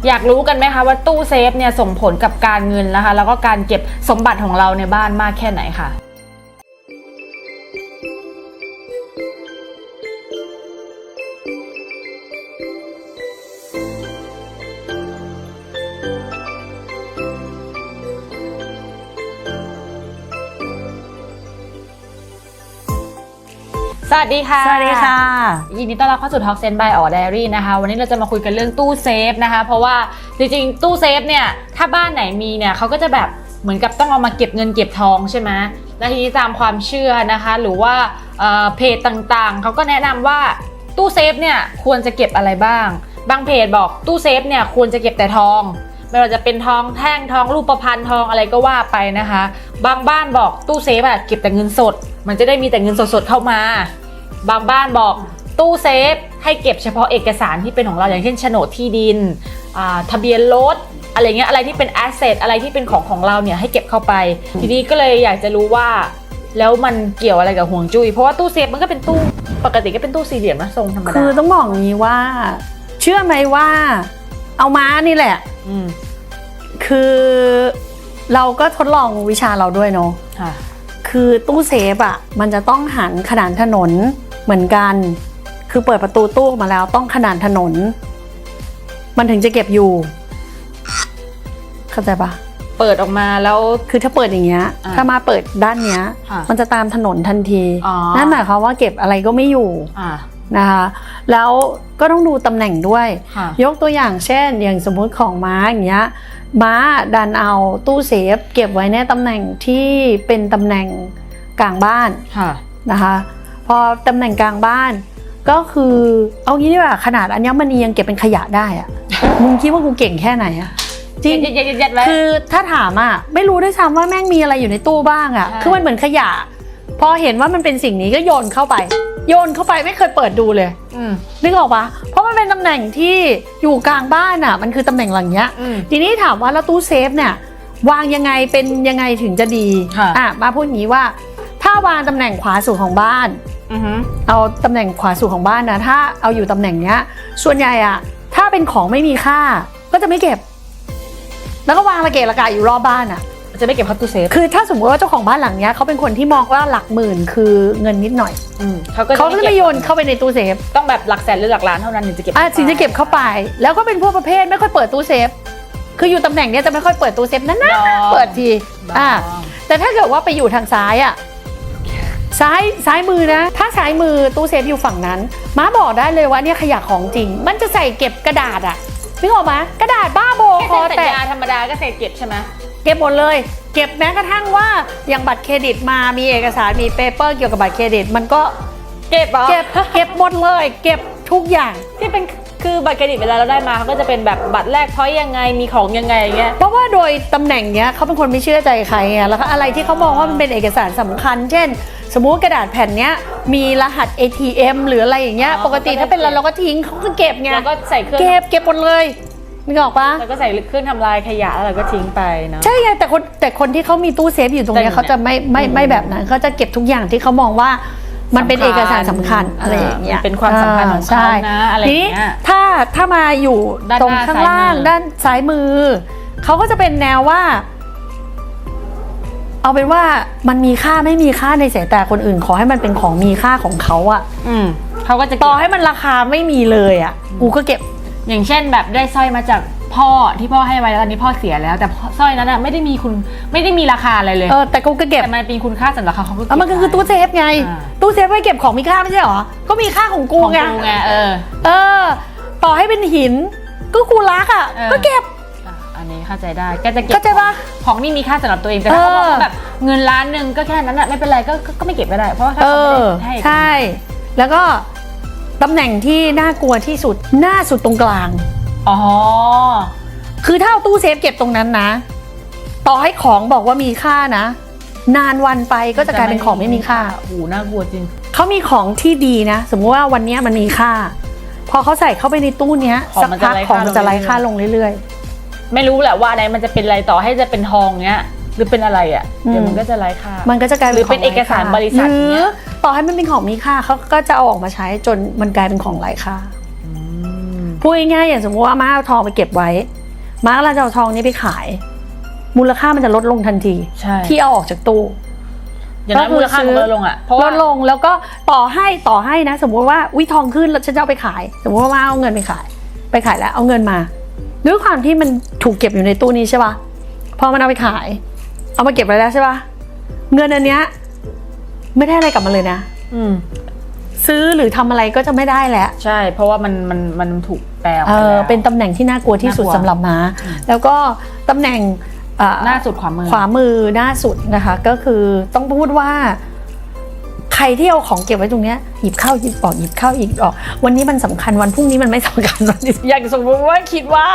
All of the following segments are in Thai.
อยากรู้กันไหมคะว่าตู้เซฟเนี่ยส่งผลกับการเงินนะคะแล้วก็การเก็บสมบัติของเราในบ้านมากแค่ไหนค่ะสวัสดีค่ะสวัสดีค่ะยินดีต้อนรับเข้าสู่ Talk Sense by Or Diary นะคะวันนี้เราจะมาคุยกันเรื่องตู้เซฟนะคะเพราะว่าจริงๆตู้เซฟเนี่ยถ้าบ้านไหนมีเนี่ยเขาก็จะแบบเหมือนกับต้องเอามาเก็บเงินเก็บทองใช่ไหมและทีนี้ตามความเชื่อนะคะหรือว่าเพจต่างๆเขาก็แนะนำว่าตู้เซฟเนี่ยควรจะเก็บอะไรบ้างบางเพจบอกตู้เซฟเนี่ยควรจะเก็บแต่ทองไม่ว่าจะเป็นทองแท่งทองรูปพรรณทองอะไรก็ว่าไปนะคะบางบ้านบอกตู้เซฟอะเก็บแต่เงินสดมันจะได้มีแต่เงินสดๆเข้ามาบางบ้านบอกตู้เซฟให้เก็บเฉพาะเอกสารที่เป็นของเราอย่างเช่นโฉนดที่ดินทะเบียนรถอะไรเงี้ยอะไรที่เป็นแอสเซทอะไรที่เป็นของเราเนี่ยให้เก็บเข้าไปทีนี้ก็เลยอยากจะรู้ว่าแล้วมันเกี่ยวอะไรกับห่วงจุ้ยเพราะว่าตู้เซฟมันก็เป็นตู้ปกติก็เป็นตู้สี่เหลี่ยมนะทรงธรรมดาคือต้องบอกอย่างนี้ว่าเชื่อไหมว่าเอาม้านี่แหละคือเราก็ทดลองวิชาเราด้วยเนาะคือตู้เซฟอ่ะมันจะต้องหันขนานถนนเหมือนกันคือเปิดประตูตู้มาแล้วต้องขนานถนนมันถึงจะเก็บอยู่เข้าใจปะเปิดออกมาแล้วคือถ้าเปิดอย่างเงี้ยถ้ามาเปิดด้านเนี้ยมันจะตามถนนทันทีนั่นหมายความว่าเก็บอะไรก็ไม่อยู่นะคะแล้วก็ต้องดูตำแหน่งด้วยยกตัวอย่างเช่นอย่างสมมุติของม้าอย่างเงี้ยม้าดันเอาตู้เซฟเก็บไว้ในตำแหน่งที่เป็นตำแหน่งกลางบ้านนะคะพอตำแหน่งกลางบ้านก็คือเอางี้ดีกว่าขนาดอัญมณียังเก็บเป็นขยะได้อะมึงคิดว่ากูเก่งแค่ไหนอะจริงคือถ้าถามอะไม่รู้ด้วยซ้ำว่าแม่งมีอะไรอยู่ในตู้บ้างอะคือมันเหมือนขยะพอเห็นว่ามันเป็นสิ่งนี้ก็โยนเข้าไปไม่เคยเปิดดูเลยนึกออกปะเพราะมันเป็นตำแหน่งที่อยู่กลางบ้านอ่ะมันคือตำแหน่งหลังเนี้ยทีนี้ถามว่าแล้วตู้เซฟเนี่ยวางยังไงเป็นยังไงถึงจะดีมาพูดอย่างนี้ว่าถ้าวางตำแหน่งขวาสุดของบ้านเอาตำแหน่งขวาสุดของบ้านนะถ้าเอาอยู่ตำแหน่งเนี้ยส่วนใหญ่อ่ะถ้าเป็นของไม่มีค่าก็จะไม่เก็บแล้วก็วางระเกะระกะอยู่รอบบ้านอ่ะจะไม่เก็บเข้าตู้เซฟคือถ้าสมมติว่าเจ้าของบ้านหลังเนี้ยเขาเป็นคนที่มองว่าหลักหมื่นคือเงินนิดหน่อยเขาก็จะไม่โยนเข้าไปในตู้เซฟต้องแบบหลักแสนหรือหลักล้านเท่านั้นถึงจะเก็บถึงจะเก็บเข้าไปแล้วก็เป็นพวกประเภทไม่ค่อยเปิดตู้เซฟคืออยู่ตำแหน่งเนี้ยจะไม่ค่อยเปิดตู้เซฟนั่นนะเปิดทีแต่ถ้าเกิดว่าไปอยู่ทางซ้ายอ่ะซ้ายมือนะถ้าซ้ายมือตู้เซฟอยู่ฝั่งนั้นม้าบอกได้เลยว่าเนี่ยขยะของจริงมันจะใส่เก็บกระดาษอ่ะนึกออกไหมกระดาษบ้าโบคอแต่ธรรมดาก็ใส่เก็บใช่ไหมเก็บหมดเลยเก็บแม้กระทั่งว่าอย่างบัตรเครดิตมามีเอกสารมีเปเปอร์เกี่ยวกับบัตรเครดิตมันก็เก็บหมดเลยเก็บทุกอย่างที่เป็นคือบัตรเครดิตเวลาเราได้มาเขาก็จะเป็นแบบบัตรแรกเพราะยังไงมีของยังไงอย่างเงี้ยเพราะว่าโดยตำแหน่งเนี้ยเขาเป็นคนไม่เชื่อใจใครไงแล้วก็อะไรที่เขามองว่ามันเป็นเอกสารสำคัญเช่นสมมุติกระดาษแผ่นเนี้ยมีรหัส ATM หรืออะไรอย่างเงี้ยปกติถ้าเป็นเราก็ทิ้งเขาก็เก็บไงแล้วก็ใส่เครื่องเก็บหมดเลยนึกออกปะแล้วก็ใส่เครื่องทำลายขยะแล้วเราก็ทิ้งไปเนาะใช่ไงแต่คนที่เขามีตู้เซฟอยู่ตรงนี้เขาจะไม่แบบนั้นเขาจะเก็บทุกอย่างที่เขามองว่ามันเป็นเอกสารสำคัญอะไรอย่างเงี้ยเป็นความสำคัญของเขานะอะไรอย่างเงี้ยถ้ามาอยู่ตรงข้างล่างด้านซ้ายมือเขาก็จะเป็นแนวว่าเอาเป็นว่ามันมีค่าไม่มีค่าในสายตาคนอื่นขอให้มันเป็นของมีค่าของเขาอ่ะเขาก็จะต่อให้มันราคาไม่มีเลยอ่ะกูก็เก็บอย่างเช่นแบบได้สร้อยมาจากพ่อที่พ่อให้ไว้แล้วตอนนี้พ่อเสียแล้วแต่สร้อยนั้นไม่ได้มีราคาอะไรเลยแต่กูก็เก็บแต่มันเป็นคุณค่าสำหรับเขาก็เก็บมันก็คือตู้เซฟไงตู้เซฟไว้เก็บของมีค่าไม่ใช่หรอก็มีค่าของกูไงต่อให้เป็นหินก็กูรักอ่ะก็เก็บอันนี้เข้าใจได้ก็จะเก็บเข้าใจปะของนี่มีค่าสำหรับตัวเองแต่ถ้าเขาบอกแบบเงินล้านนึงก็แค่นั้นไม่เป็นไรก็ไม่เก็บก็ได้เพราะว่าถ้าเขาไม่ได้ให้ใช่แล้วก็ตำแหน่งที่น่ากลัวที่สุดหน้าสุดตรงกลางคือถ้าเอาตู้เซฟเก็บตรงนั้นนะต่อให้ของบอกว่ามีค่านะนานวันไปก็จะกลายเป็นของไม่มีค่าน่ากลัวจริงเขามีของที่ดีนะสมมติว่าวันนี้มันมีค่าพอเขาใส่เข้าไปในตู้เนี้ยสักพักของมันจะไร้ค่าลงเรื่อยๆไม่รู้แหละว่าอะไรมันจะเป็นอะไรต่อให้จะเป็นทองเนี้ยหรือเป็นอะไรอ่ะเดี๋ยวมันก็จะไร้ค่ามันก็จะกลายเป็นของหรือเป็นเอกสารบริษัทหรือต่อให้มันเป็นของมีค่าเขาก็จะเอาออกมาใช้จนมันกลายเป็นของไร้ค่า พ พูดง่ายๆอย่างสมมติว่าม้าเอาทองไปเก็บไว้ม้ากำลังจะเอาทองนี้ไปขายมูลค่ามันจะลดลงทันทีที่เอาออกจากตู้อย่างนั้นมูลค่ามันลดลงอ่ะเพราะว่าลดลงแล้วก็ต่อให้นะสมมติว่าทองขึ้นแล้วฉันจะเอาไปขายสมมติว่าม้าเอาเงินไปขายแล้วเอาเงินมาด้วยความที่มันถูกเก็บอยู่ในตู้นี้ใช่ป่ะพอมันเอาไปขายเอามาเก็บไว้แล้วใช่ป่ะเงินอันเนี้ยไม่ได้อะไรกลับมาเลยนะซื้อหรือทำอะไรก็จะไม่ได้แล้วใช่เพราะว่ามันถูกแปลไปแล้วเป็นตำแหน่งที่น่ากลัวที่สุดสำหรับม้าแล้วก็ตำแหน่งหน้าสุดขวามือหน้าสุดนะคะก็คือต้องพูดว่าใครที่เอาของเก็บไว้ตรงเนี้ยหยิบเข้าหยิบออกหยิบเข้าหยิบออกวันนี้มันสำคัญวันพรุ่งนี้มันไม่สำคัญวันนี้อย่างสมมติว่าคิดว่า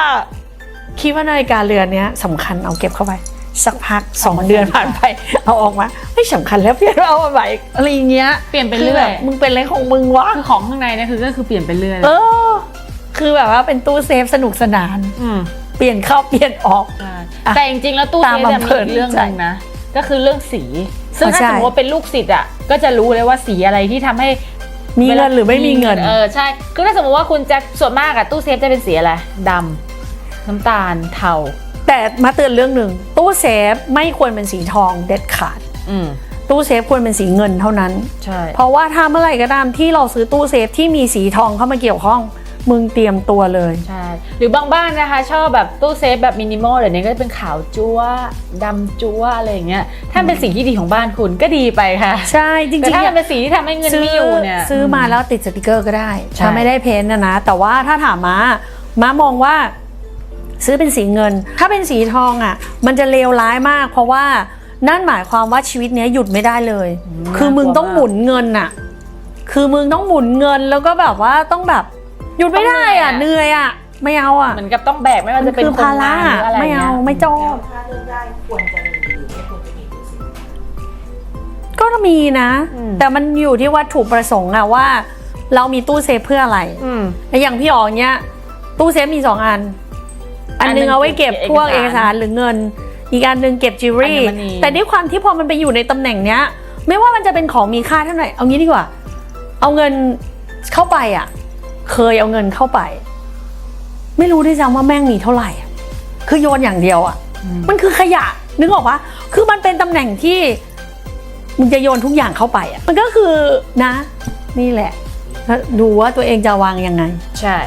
นาฬิกาเรือนเนี้ยสำคัญเอาเก็บเข้าไปสักพัก2 เดือนผ่านไปเอาออกมาไม่สำคัญแล้วเปลี่ยนเอาใหม่อะไรอย่างเงี้ยเปลี่ยนไปเรื่อยมึงเป็นอะไรของมึงวะคือของข้างในเนี่ยก็คือเปลี่ยนไปเรื่อยคือแบบว่าเป็นตู้เซฟสนุกสนานเปลี่ยนเข้าเปลี่ยนออกแต่จริงๆแล้วตู้เซฟจะมีเรื่องนึงนะก็คือเรื่องสีซึ่งถ้าสมมติว่าเป็นลูกศิษย์อ่ะก็จะรู้เลยว่าสีอะไรที่ทำให้มีเงินหรือไม่มีเงินใช่คือถ้าสมมติว่าคุณจะส่วนมากอะตู้เซฟจะเป็นสีอะไรดำน้ำตาลเทาแต่มาเตือนเรื่องหนึ่งตู้เซฟไม่ควรเป็นสีทองเด็ดขาดตู้เซฟควรเป็นสีเงินเท่านั้นใช่เพราะว่าถ้าเมื่อไหร่ก็ตามที่เราซื้อตู้เซฟที่มีสีทองเข้ามาเกี่ยวข้องมึงเตรียมตัวเลยใช่หรือบางบ้านนะคะชอบแบบตู้เซฟแบบมินิมอลเดี๋ยวนี้ก็เป็นขาวจั๊วดำจั๊วอะไรอย่างเงี้ยถ้าเป็นสีที่ดีของบ้านคุณก็ดีไปค่ะใช่จริงๆแต่ถ้าเป็นสีที่ทำให้เงินไม่อยู่เนี่ยซื้อมาแล้วติดสติกเกอร์ก็ได้ถ้าไม่ได้เพ้นท์นะแต่ว่าถ้าถามม้ามองว่าซื้อเป็นสีเงินถ้าเป็นสีทองอ่ะมันจะเลวร้ายมากเพราะว่านั่นหมายความว่าชีวิตนี้หยุดไม่ได้เลยคือมึงต้องหมุนเงินอ่ะคือมึงต้องหมุนเงินแล้วก็แบบว่าต้องแบบหยุดไม่ได้อ่ะเหนื่อยอ่ะไม่เอาอ่ะเหมือนกับต้องแบกไม่ว่าจะเป็นภาระไม่เอาไม่จอบถ้าเลือกได้ควรจะมีหรือไม่ควรจะมีตู้เซฟก็มีนะแต่มันอยู่ที่วัตถุประสงค์อะว่าเรามีตู้เซฟเพื่ออะไรอย่างพี่อ๋อเนี้ยตู้เซฟมี2 อันนึงเอาไว้เก็บพวกเอกสารหรือเงินอีกอันนึงเก็บจิวเวลรี่แต่ด้วยความที่พอมันไปอยู่ในตำแหน่งเนี้ยไม่ว่ามันจะเป็นของมีค่าเท่าไหร่เอางี้ดีกว่าเอาเงินเข้าไปอ่ะเคยเอาเงินเข้าไปไม่รู้ด้วยซ้ำว่าแม่งมีเท่าไหร่คือโยนอย่างเดียวอ่ะมันคือขยะนึกออกปะคือมันเป็นตำแหน่งที่มึงจะโยนทุกอย่างเข้าไปอ่ะมันก็คือนะนี่แหละดูว่าตัวเองจะวางยังไงใช่